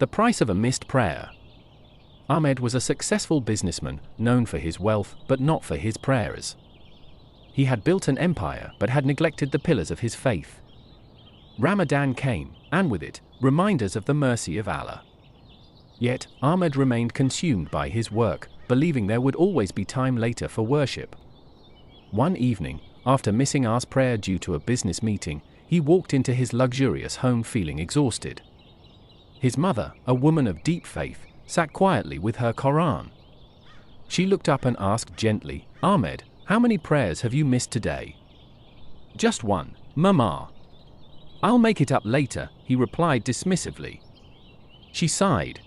The price of a missed prayer. Ahmed was a successful businessman, known for his wealth but not for his prayers. He had built an empire but had neglected the pillars of his faith. Ramadan came, and with it, reminders of the mercy of Allah. Yet, Ahmed remained consumed by his work, believing there would always be time later for worship. One evening, after missing Asr's prayer due to a business meeting, he walked into his luxurious home feeling exhausted. His mother, a woman of deep faith, sat quietly with her Quran. She looked up and asked gently, "Ahmed, how many prayers have you missed today?" "Just one, Mama." "I'll make it up later," he replied dismissively. She sighed.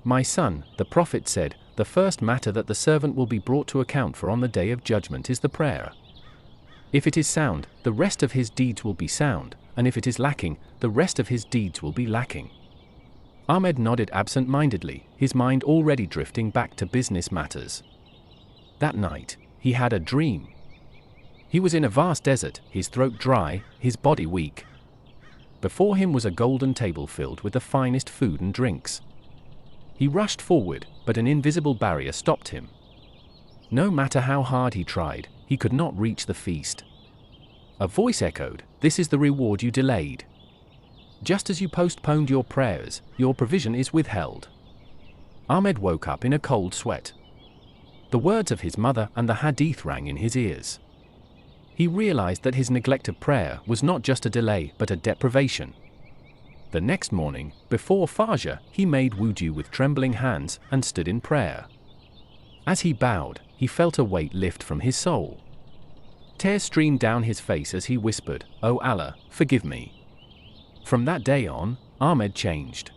"My son," the Prophet said, "the first matter that the servant will be brought to account for on the day of judgment is the prayer. If it is sound, the rest of his deeds will be sound, and if it is lacking, the rest of his deeds will be lacking." Ahmed nodded absent-mindedly, his mind already drifting back to business matters. That night, he had a dream. He was in a vast desert, his throat dry, his body weak. Before him was a golden table filled with the finest food and drinks. He rushed forward, but an invisible barrier stopped him. No matter how hard he tried, he could not reach the feast. A voice echoed, "This is the reward you delayed. Just as you postponed your prayers, your provision is withheld." Ahmed woke up in a cold sweat. The words of his mother and the Hadith rang in his ears. He realized that his neglect of prayer was not just a delay but a deprivation. The next morning, before Fajr, he made wudu with trembling hands and stood in prayer. As he bowed, he felt a weight lift from his soul. Tears streamed down his face as he whispered, "O Allah, forgive me." From that day on, Ahmed changed.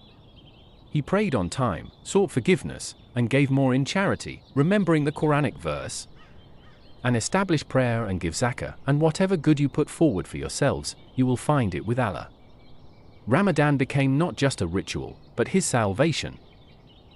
He prayed on time, sought forgiveness, and gave more in charity, remembering the Quranic verse. "And establish prayer and give zakah, and whatever good you put forward for yourselves, you will find it with Allah." Ramadan became not just a ritual, but his salvation,